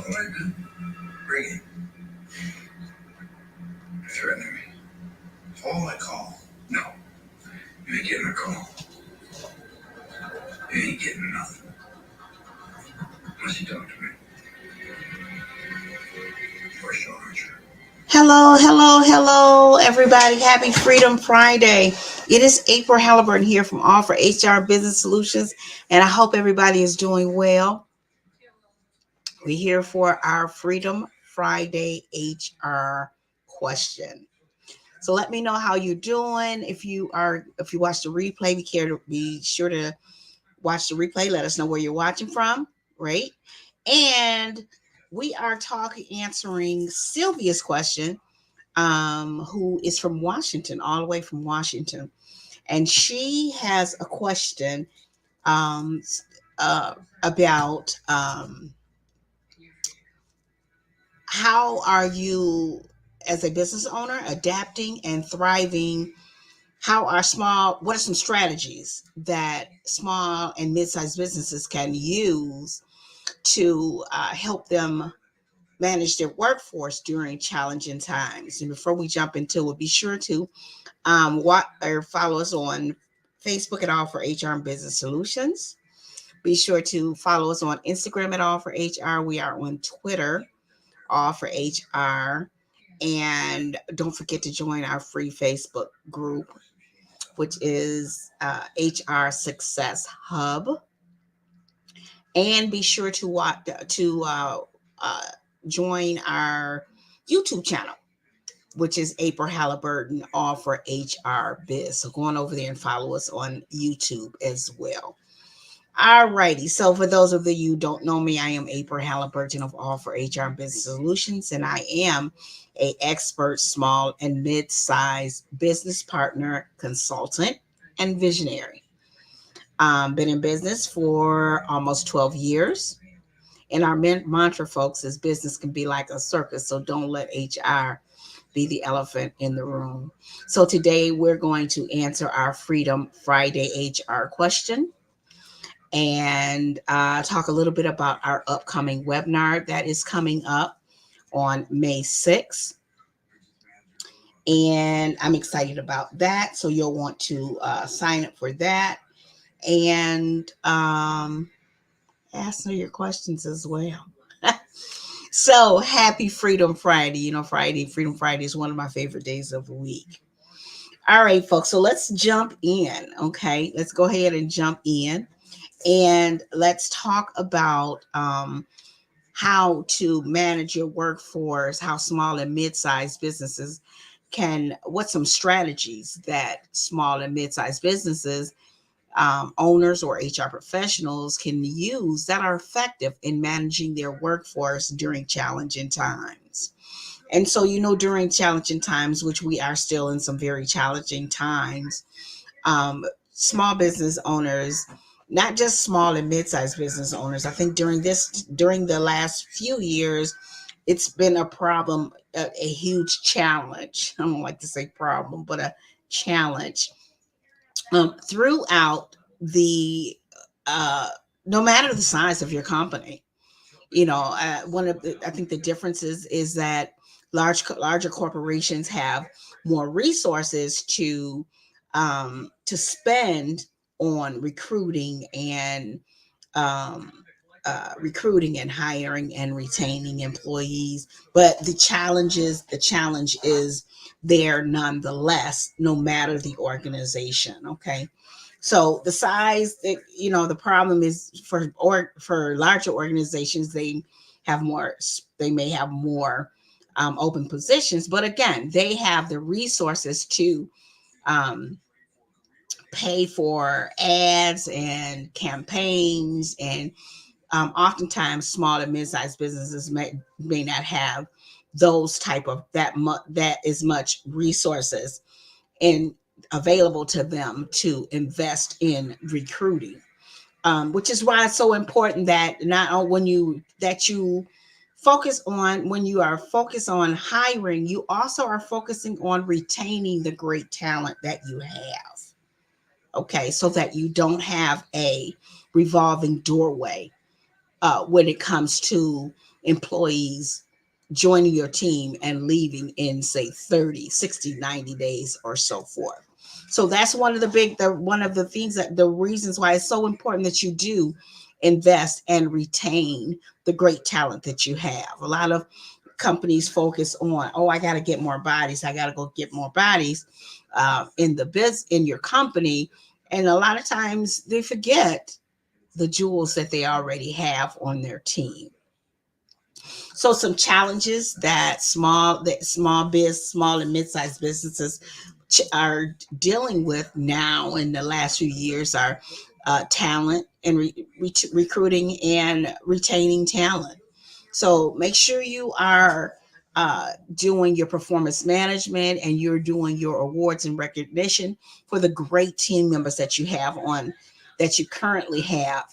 right, man. Bring it. You're threatening me. All I call. No. You ain't getting a call. You ain't getting nothing. Unless you talk to me. For sure, aren't you? Hello, hello, hello, everybody. Happy Freedom Friday. It is April Halliburton here from All for HR Business Solutions, and I hope everybody is doing well. We're here for our Freedom Friday HR question. So let me know how you're doing. If you watch the replay, be sure to watch the replay. Let us know where you're watching from, right? And we are answering Sylvia's question, who is from Washington, all the way from Washington. And she has a question um, about how are you as a business owner adapting and thriving. What are some strategies that small and mid-sized businesses can use to help them manage their workforce during challenging times? And before we jump into it, be sure to follow us on Facebook at All for HR and Business Solutions. Be sure to follow us on Instagram at All for HR. We are on Twitter, All for HR. And don't forget to join our free Facebook group, which is HR Success Hub. And be sure to join our YouTube channel, which is April Halliburton, All for HR Biz. So go on over there and follow us on YouTube as well. All righty. So for those of you who don't know me, I am April Halliburton of All for HR Business Solutions, and I am an expert small and mid-sized business partner, consultant, and visionary. Been in business for almost 12 years. And our mantra, folks, is business can be like a circus, so don't let HR be the elephant in the room. So today we're going to answer our Freedom Friday HR question and talk a little bit about our upcoming webinar that is coming up on May 6th. And I'm excited about that. So you'll want to sign up for that and answer your questions as well. So happy Freedom Friday. Freedom Friday is one of my favorite days of the week. All right, folks. So let's jump in. Okay. Let's go ahead and jump in and let's talk about how to manage your workforce, how small and mid-sized businesses what's some strategies that small and mid-sized businesses owners or HR professionals can use that are effective in managing their workforce during challenging times. And so, during challenging times, which we are still in some very challenging times, small business owners, not just small and mid-sized business owners, I think during the last few years, it's been a problem, a huge challenge. I don't like to say problem, but a challenge throughout the no matter the size of your company. I think the differences is that larger corporations have more resources to spend on recruiting and hiring and retaining employees. But the challenge is there nonetheless, no matter the organization. Okay. So the size, the problem is for larger organizations, they may have more open positions, but again, they have the resources to pay for ads and campaigns, and oftentimes small and mid-sized businesses may not have those type of that as much resources and available to them to invest in recruiting, which is why it's so important that when you focus on, when you are focused on hiring, you also are focusing on retaining the great talent that you have. Okay, so that you don't have a revolving doorway when it comes to employees joining your team and leaving in, say, 30, 60, 90 days or so forth. So that's one of the things, that the reasons why it's so important that you do invest and retain the great talent that you have. A lot of companies focus on, oh, I got to get more bodies. I got to go get more bodies in your company. And a lot of times they forget the jewels that they already have on their team. So some challenges that small and mid-sized businesses are dealing with now in the last few years are talent and recruiting and retaining talent. So make sure you are doing your performance management, and you're doing your awards and recognition for the great team members that you currently have,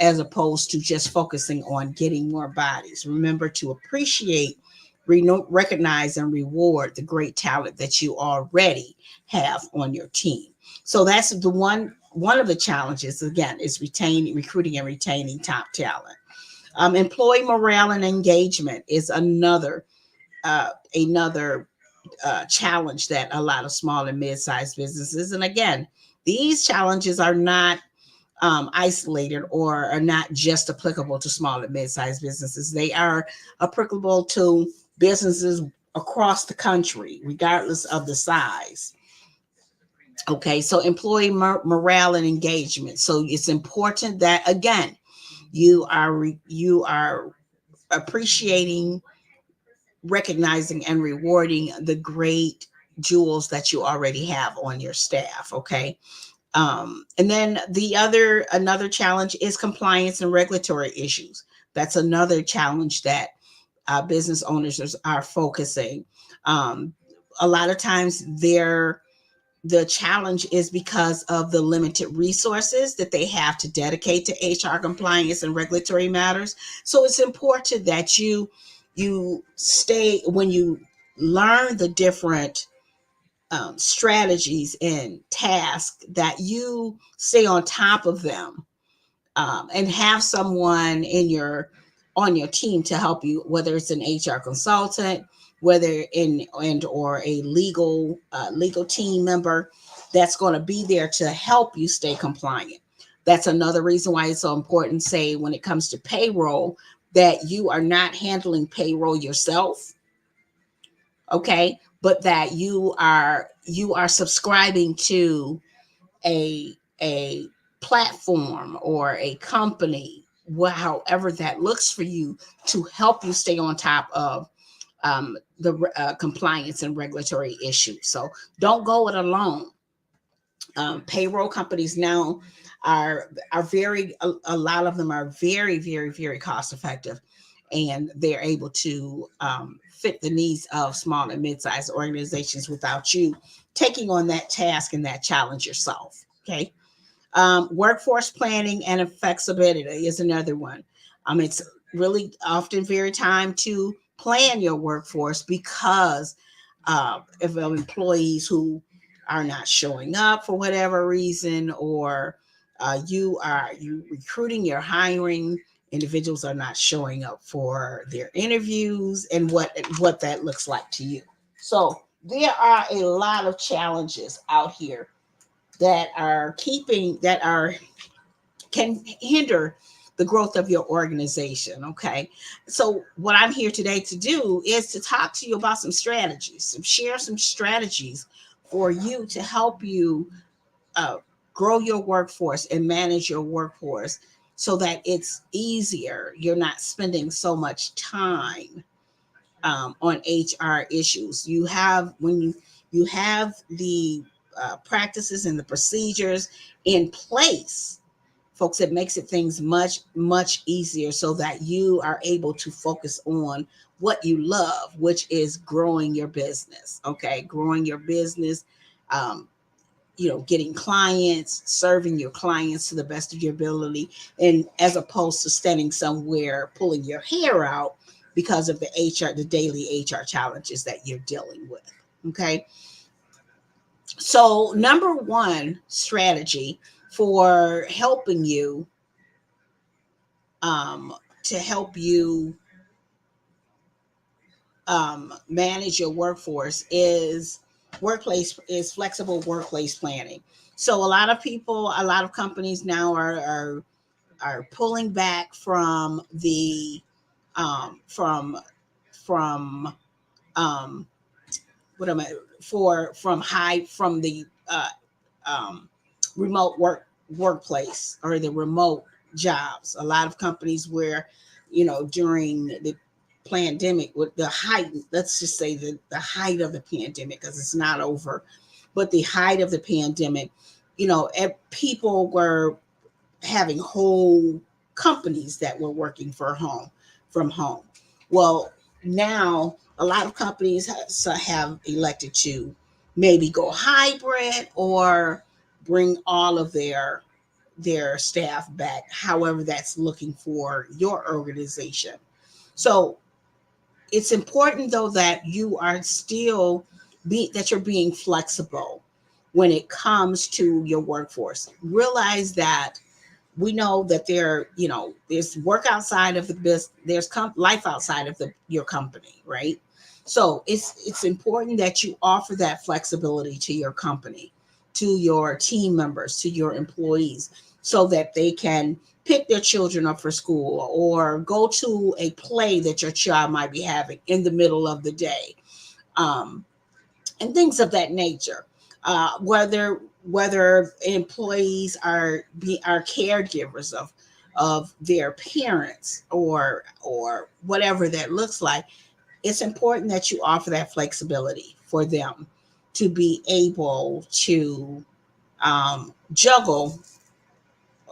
as opposed to just focusing on getting more bodies. Remember to appreciate, recognize, and reward the great talent that you already have on your team. So that's the one of the challenges, again, is recruiting and retaining top talent. Employee morale and engagement is another challenge that a lot of small and mid-sized businesses, and again, these challenges are not isolated or are not just applicable to small and mid-sized businesses. They are applicable to businesses across the country, regardless of the size. Okay, so employee morale and engagement. So it's important that, again, you are appreciating, recognizing, and rewarding the great jewels that you already have on your staff. Okay. And then another challenge is compliance and regulatory issues. That's another challenge that business owners are focusing. Um, a lot of times the challenge is because of the limited resources that they have to dedicate to HR compliance and regulatory matters. So it's important that you stay, when you learn the different strategies and tasks, that you stay on top of them, and have someone on your team to help you, whether it's an HR consultant, whether in and or a legal team member that's going to be there to help you stay compliant. That's another reason why it's so important, say, when it comes to payroll, that you are not handling payroll yourself, okay, but that you are subscribing to a platform or a company, however that looks for you, to help you stay on top of the compliance and regulatory issues. So don't go it alone. Payroll companies now are a lot of them are very, very, very cost effective, and they're able to fit the needs of small and mid-sized organizations without you taking on that task and that challenge yourself. Okay. Workforce planning and flexibility is another one. It's really often very time to plan your workforce, because of employees who are not showing up for whatever reason, or you recruiting, you're hiring, individuals are not showing up for their interviews, and what that looks like to you. So there are a lot of challenges out here that can hinder the growth of your organization. Okay. So what I'm here today to do is to talk to you about some strategies, share some strategies for you to help you uh, grow your workforce and manage your workforce, so that it's easier. You're not spending so much time on HR issues. You have the practices and the procedures in place, folks, it makes it things much, much easier, so that you are able to focus on what you love, which is growing your business. Okay, growing your business, um, getting clients, serving your clients to the best of your ability, and as opposed to standing somewhere pulling your hair out because of the daily HR challenges that you're dealing with. Okay. So, number one strategy for helping you, um, to help you manage your workforce is flexible workplace planning. So a lot of companies now are pulling back from from um, what am I for from high from the um, remote workplace or the remote jobs. A lot of companies where, during the pandemic, with the height, let's just say the height of the pandemic, because it's not over, but the height of the pandemic, people were having whole companies that were working from home. Well, now a lot of companies have elected to maybe go hybrid or bring all of their staff back, however that's looking for your organization. So it's important though that you are still that you're being flexible when it comes to your workforce. Realize that we know that there's work outside of the business, there's life outside of your company, right? So it's important that you offer that flexibility to your company, to your team members, to your employees, so that they can pick their children up for school or go to a play that your child might be having in the middle of the day, um, and things of that nature. Whether employees are caregivers of their parents, or whatever that looks like, it's important that you offer that flexibility for them to be able to juggle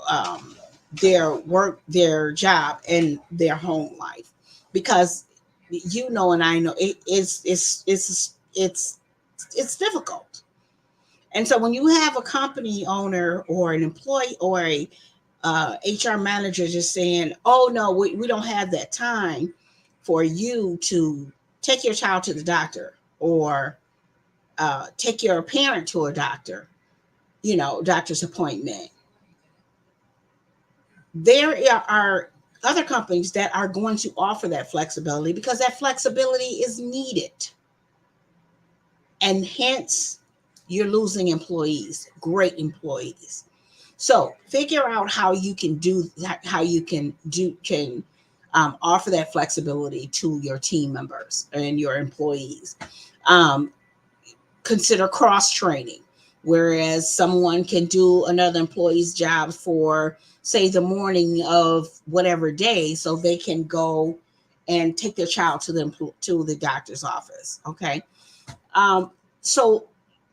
um, their job, and their home life, because and I know it's difficult. And so when you have a company owner or an employee or a HR manager just saying, "Oh no, we don't have that time for you to take your child to the doctor, or take your parent to a doctor's appointment," there are other companies that are going to offer that flexibility, because that flexibility is needed. And hence, you're losing employees, great employees. So figure out how you can offer that flexibility to your team members and your employees. Um, Consider cross training, whereas someone can do another employee's job for, say, the morning of whatever day, so they can go and take their child to the doctor's office. Okay. So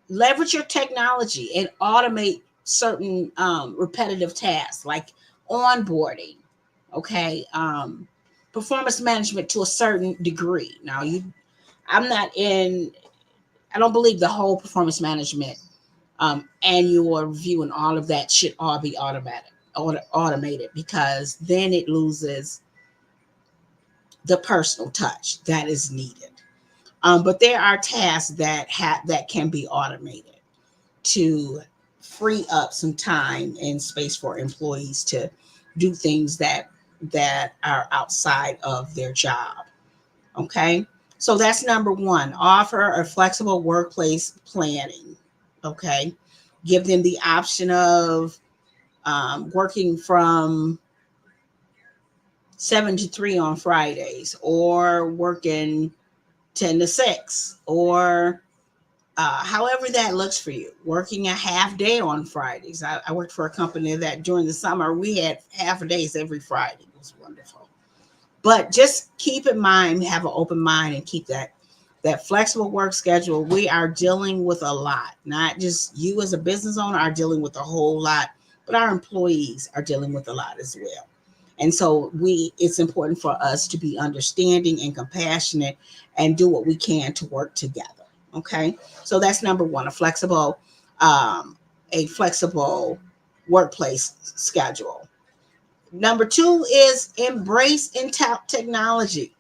leverage your technology and automate certain repetitive tasks like onboarding. Okay. Performance management to a certain degree. Now, I'm not in I don't believe the whole performance management, annual review and all of that should all be automated, because then it loses the personal touch that is needed. But there are tasks that can be automated to free up some time and space for employees to do things that are outside of their job. Okay. So that's number one. Offer a flexible workplace planning. Okay. Give them the option of working from 7 to 3 on Fridays, or working 10 to 6, or however that looks for you. Working a half day on Fridays. I worked for a company that during the summer we had half a days every Friday. It was wonderful. But just keep in mind, have an open mind, and keep that flexible work schedule. We are dealing with a lot. Not just you as a business owner are dealing with a whole lot, but our employees are dealing with a lot as well. And so it's important for us to be understanding and compassionate and do what we can to work together. Okay. So that's number one, um, a flexible workplace schedule. Number two is embrace technology.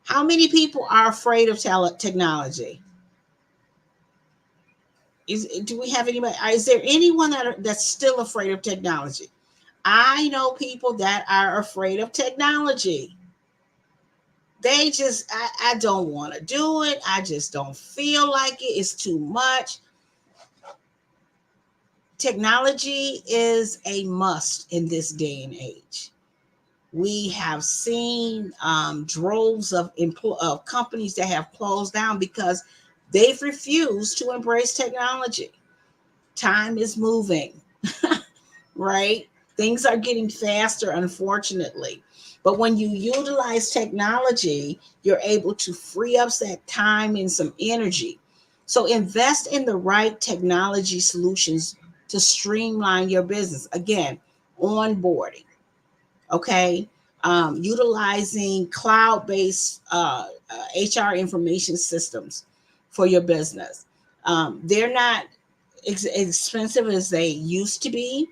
How many people are afraid of technology? Do we have anybody? Is there anyone that's still afraid of technology? I know people that are afraid of technology. They just, I don't want to do it. I just don't feel like it. It's too much. Technology is a must in this day and age. We have seen droves of companies that have closed down because they've refused to embrace technology. Time is moving, right? Things are getting faster, unfortunately. But when you utilize technology, you're able to free up that time and some energy. So invest in the right technology solutions to streamline your business. Again, onboarding, okay? Utilizing cloud-based HR information systems for your business. They're not expensive as they used to be,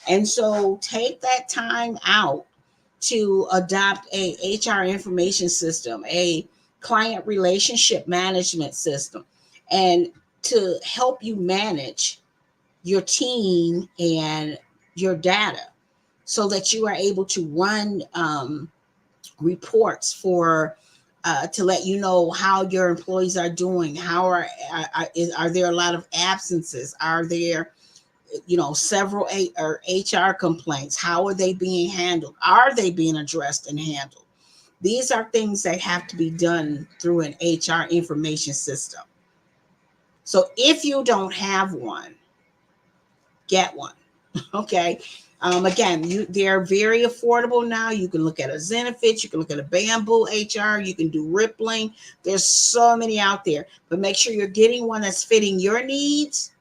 and so take that time out to adopt a HR information system, a client relationship management system, and to help you manage your team and your data so that you are able to run reports for to let you know how your employees are doing. How are there a lot of absences? Are there several or HR complaints? How are they being handled? Are they being addressed and handled? These are things that have to be done through an HR information system. So if you don't have one, get one. Okay. Again, they're very affordable now. You can look at a Zenefit, you can look at a Bamboo HR, you can do Rippling. There's so many out there, but make sure you're getting one that's fitting your needs,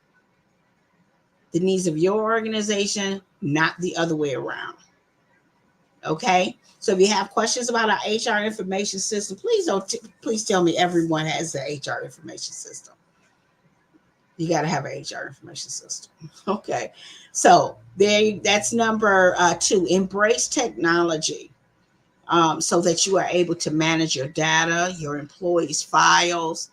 the needs of your organization, not the other way around. Okay. So if you have questions about our HR information system, please tell me everyone has the HR information system. You got to have an HR information system. Okay. So that's number 2. Embrace technology so that you are able to manage your data, your employees' files,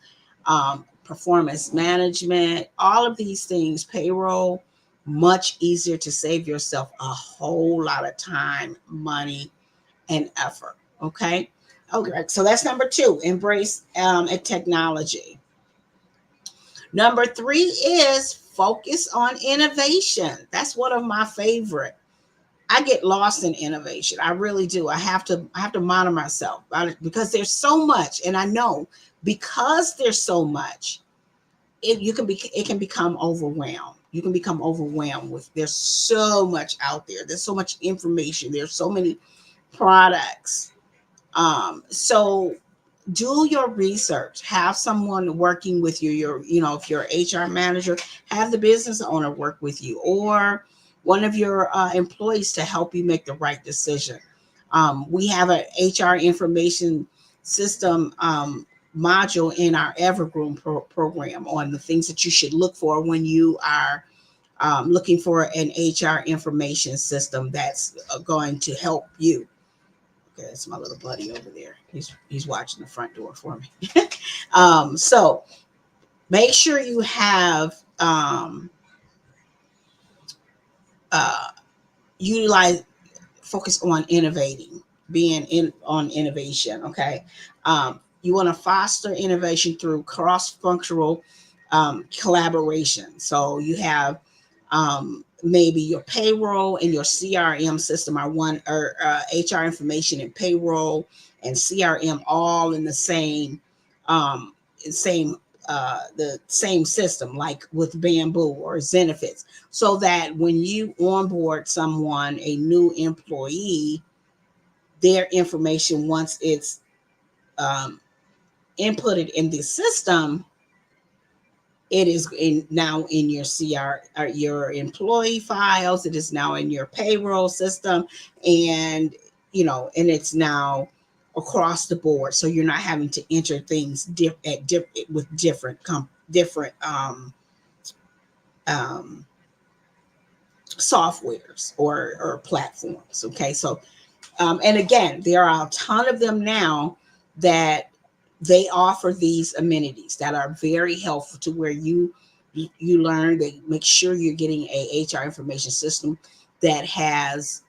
performance management, all of these things, payroll, much easier to save yourself a whole lot of time, money, and effort. Okay. Okay. So that's number 2, embrace a technology. Number 3 is focus on innovation. That's one of my favorite. I get lost in innovation. I really do. I have to monitor myself because there's so much, and I know because there's so much, it can become overwhelmed. You can become overwhelmed with there's so much out there. There's so much information. There's so many products. So do your research. Have someone working with you. If you're HR manager, have the business owner work with you, or one of your employees to help you make the right decision. We have an HR information system module in our Evergreen program on the things that you should look for when you are looking for an HR information system that's going to help you. Okay, that's my little buddy over there. He's watching the front door for me. So make sure you have uh, utilize focus on innovating, being in on innovation. Okay, you want to foster innovation through cross-functional collaboration. So you have maybe your payroll and your CRM system are one, or HR information and payroll and CRM all in um, same the same system, like with Bamboo or Zenefits, so that when you onboard someone, a new employee, their information, once it's um, inputted in the system, it is now in your your employee files. It is now in your payroll system, and and it's now across the board. So you're not having to enter things with different um, softwares or platforms. Okay, so and again, there are a ton of them now that they offer these amenities that are very helpful to where you learn. They make sure you're getting a HR information system that has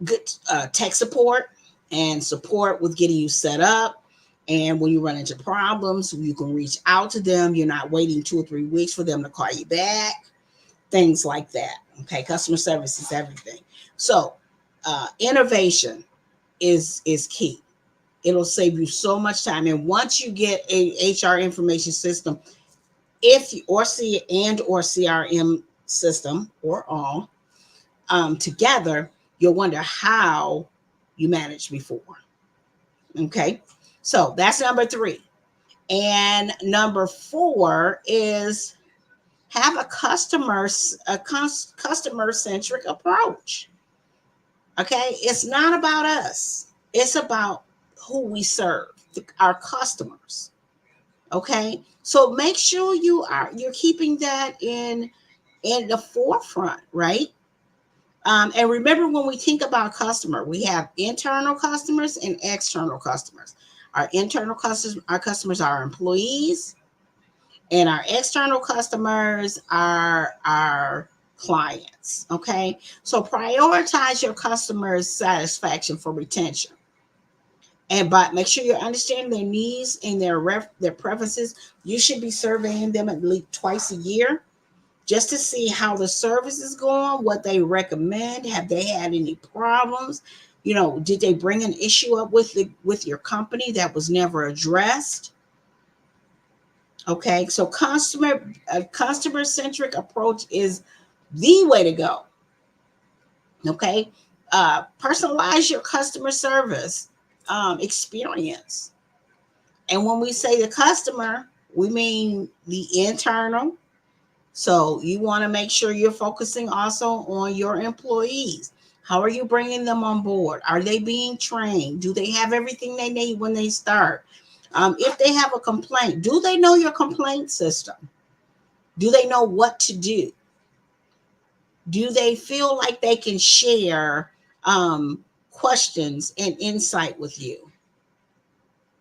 good tech support and support with getting you set up. And when you run into problems, you can reach out to them. You're not waiting 2 or 3 weeks for them to call you back, things like that. Okay, customer service is everything. So, innovation is key. It'll save you so much time. And once you get a HR information system, if you, or C and or CRM system or all together, you'll wonder how you managed before. Okay, so that's number three. And number four is have customer centric approach. Okay, it's not about us. It's about who we serve, our customers. Okay, so make sure you're keeping that in the forefront, right? And remember, when we think about customer, we have internal customers and external customers. Our customers are our employees, and our external customers are our clients. Okay, so prioritize your customers' satisfaction for retention, and but make sure you understand their needs and their preferences. You should be surveying them at least twice a year just to see how the service is going, what they recommend, have they had any problems, did they bring an issue up with your company that was never addressed. Okay, so a customer centric approach is the way to go. Okay, personalize your customer service experience. And when we say the customer, we mean the internal. So you want to make sure you're focusing also on your employees. How are you bringing them on board? Are they being trained? Do they have everything they need when they start? If they have a complaint, do they know your complaint system? Do they know what to do? Do they feel like they can share questions and insight with you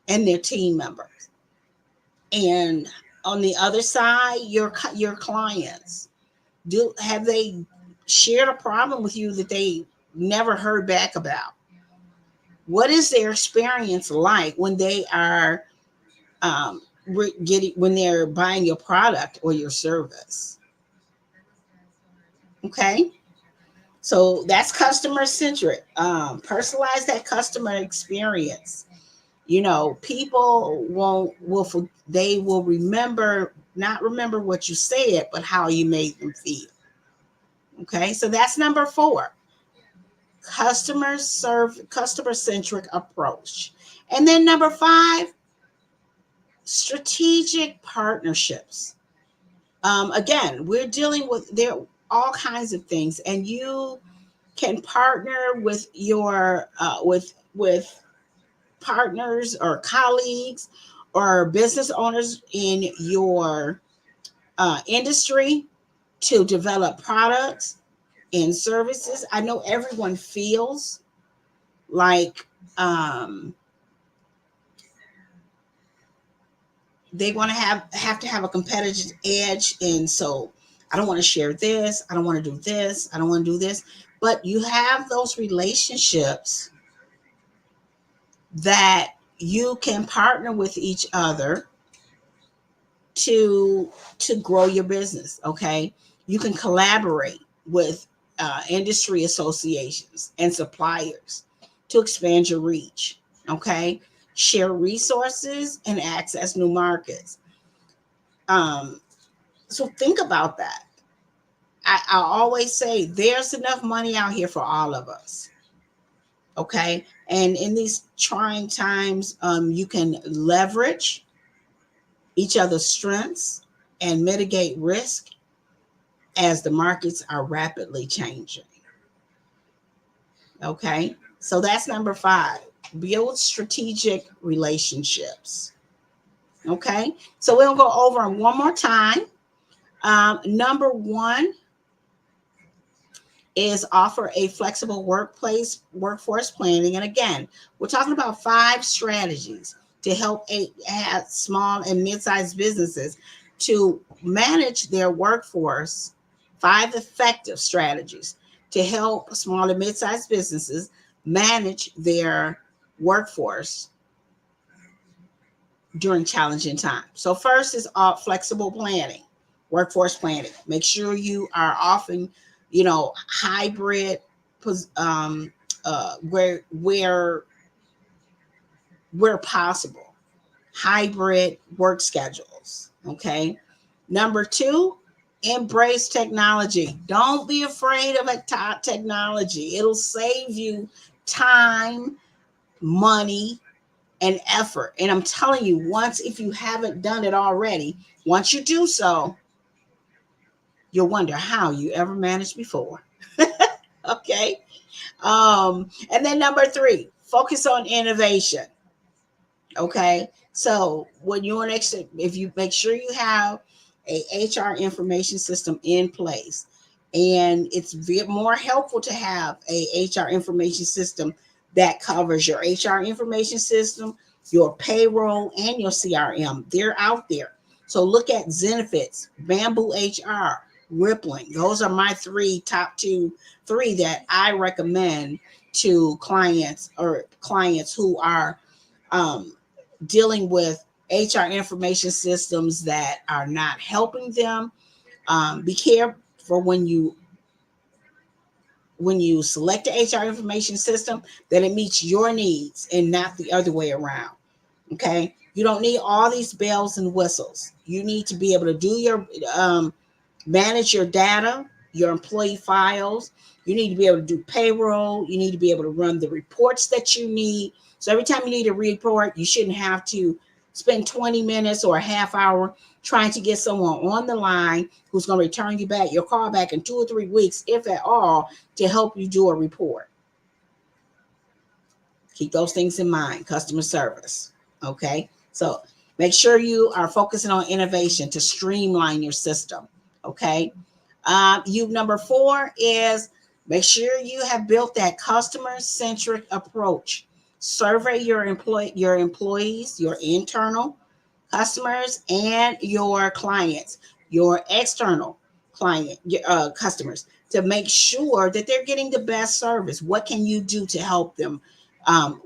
and their team members? And on the other side, your clients, have they shared a problem with you that they never heard back about? What is their experience like when they are when they're buying your product or your service? Okay, so that's customer centric. Personalize that customer experience. People they will not remember what you said, but how you made them feel. Okay, so that's number four. Customer centric approach. And then number five, strategic partnerships. Again, we're dealing with there all kinds of things, and you can partner with your with partners or colleagues or business owners in your industry to develop products and services. I know everyone feels like they want to have to have a competitive edge, and so I don't want to share this, I don't want to do this, I don't want to do this. But you have those relationships that you can partner with each other to grow your business. Okay, you can collaborate with industry associations and suppliers to expand your reach. Okay, share resources and access new markets. So think about that. I always say there's enough money out here for all of us. Okay, and in these trying times, you can leverage each other's strengths and mitigate risk as the markets are rapidly changing. Okay, so that's number five. Build strategic relationships. Okay, so we'll go over them one more time. Number one is offer a flexible workforce planning. And again, we're talking about 5 strategies to help small and mid-sized businesses to manage their workforce. 5 effective strategies to help small and mid-sized businesses manage their workforce during challenging times. So first is flexible planning, workforce planning. Make sure you are offering, hybrid, um, where possible, hybrid work schedules. Okay. Number two, embrace technology. Don't be afraid of a top technology. It'll save you time, money, and effort. And I'm telling you, if you haven't done it already, once you do so, you'll wonder how you ever managed before. Okay. And then number three, focus on innovation. Okay. So when you if you make sure you have a HR information system in place, and it's more helpful to have a HR information system that covers your HR information system, your payroll, and your CRM. They're out there. So look at Zenefits, Bamboo HR, Rippling. Those are my three that I recommend to clients who are um, dealing with HR information systems that are not helping them. Be careful when you select the HR information system that it meets your needs and not the other way around. Okay, you don't need all these bells and whistles. You need to be able to do your manage your data, your employee files. You need to be able to do payroll. You need to be able to run the reports that you need. So every time you need a report, you shouldn't have to spend 20 minutes or a half hour trying to get someone on the line who's going to return you back your call back in 2 or 3 weeks, if at all, to help you do a report. Keep those things in mind. Customer service. Okay. So make sure you are focusing on innovation to streamline your system. Okay. Number four is make sure you have built that customer centric approach. Survey your employees, your internal customers, and your clients, your external customers, to make sure that they're getting the best service. What can you do to help them? Um,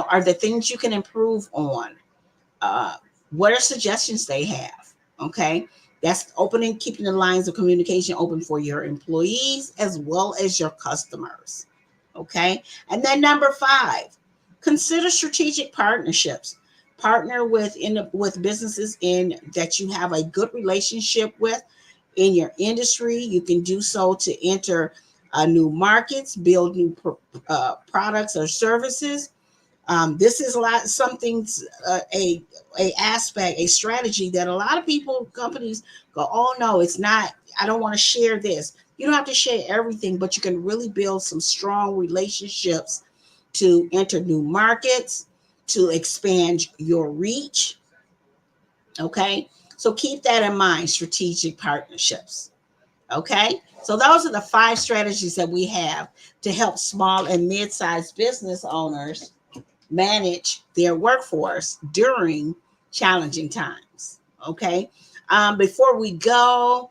are there things you can improve on? uh, what are suggestions they have? Okay, that's opening, keeping the lines of communication open for your employees as well as your customers. Okay, and then number five, consider strategic partnerships. Partner with businesses in that you have a good relationship with in your industry. You can do so to enter new markets, build new products or services. This is a strategy that a lot of companies go, oh no, it's not. I don't want to share this. You don't have to share everything, but you can really build some strong relationships to enter new markets, to expand your reach. Okay, so keep that in mind. Strategic partnerships. Okay, so those are the five strategies that we have to help small and mid-sized business owners manage their workforce during challenging times. Okay. Before we go,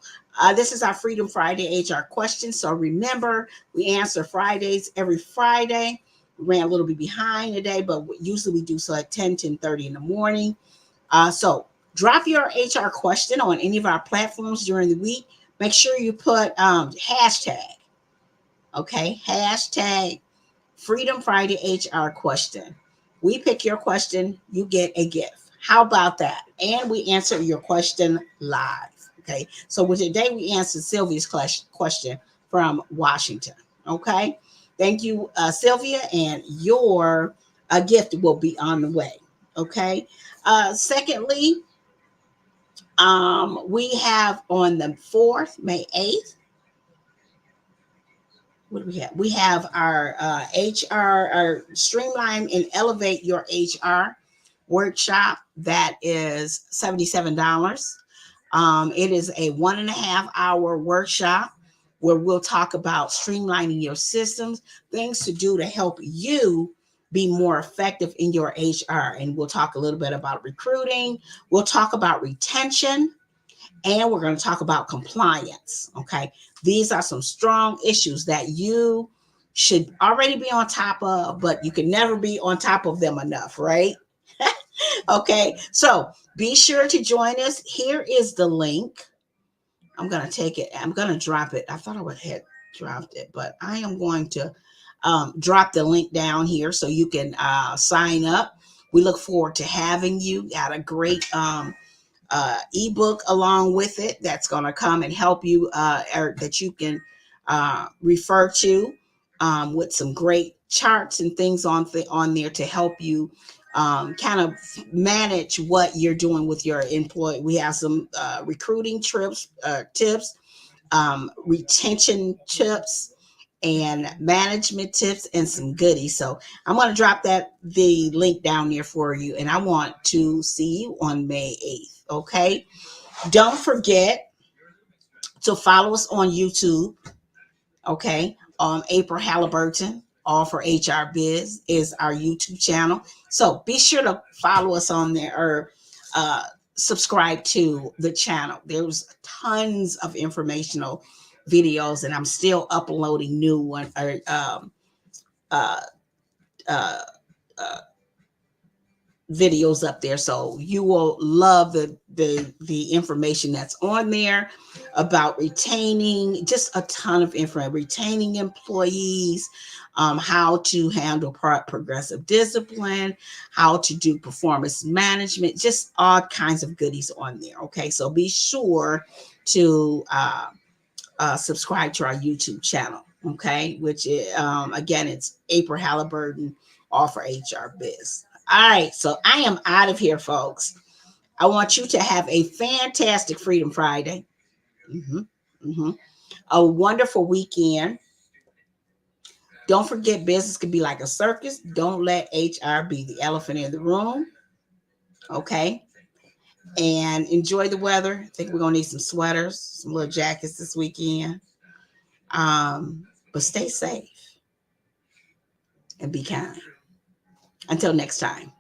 this is our Freedom Friday HR question. So remember, we answer Fridays every Friday. We ran a little bit behind today, but usually we do so at 10:30 in the morning. So drop your HR question on any of our platforms during the week. Make sure you put hashtag. Okay. Hashtag Freedom Friday HR question. We pick your question, you get a gift. How about that? And we answer your question live. Okay. So with today, we answered Sylvia's question from Washington. Okay. Thank you, Sylvia, and your gift will be on the way. Okay. Secondly, we have on the 4th, May 8th, what do we have? We have our HR, our Streamline and Elevate Your HR workshop. That is $77. It is a 1.5 hour workshop where we'll talk about streamlining your systems, things to do to help you be more effective in your HR. And we'll talk a little bit about recruiting. We'll talk about retention And we're going to talk about compliance. Okay. These are some strong issues that you should already be on top of, but you can never be on top of them enough, right? Okay. So be sure to join us. Here is the link. I'm going to take it. I'm going to drop it. I thought I would have dropped it, but I am going to drop the link down here so you can sign up. We look forward to having you. Got a great ebook along with it that's going to come and help you, that you can refer to, with some great charts and things on there to help you kind of manage what you're doing with your employee. We have some recruiting tips, retention tips, and management tips, and some goodies. So I'm going to drop the link down there for you, and I want to see you on May 8th. Okay. Don't forget to follow us on YouTube. Okay. April Halliburton, All for HR Biz, is our YouTube channel. So be sure to follow us on there, or subscribe to the channel. There's tons of informational videos, and I'm still uploading new one, or uh, uh, uh, videos up there, so you will love the information that's on there about retaining, just a ton of information, retaining employees, how to handle progressive discipline, how to do performance management, just all kinds of goodies on there. Okay, so be sure to subscribe to our YouTube channel. Okay, which is, again, it's April Halliburton, All for HR Biz. All right, so I am out of here, folks. I want you to have a fantastic Freedom Friday, hmm hmm a wonderful weekend. Don't forget, business could be like a circus. Don't let HR be the elephant in the room. Okay, and enjoy the weather. I think we're gonna need some sweaters, some little jackets this weekend. But stay safe and be kind. Until next time.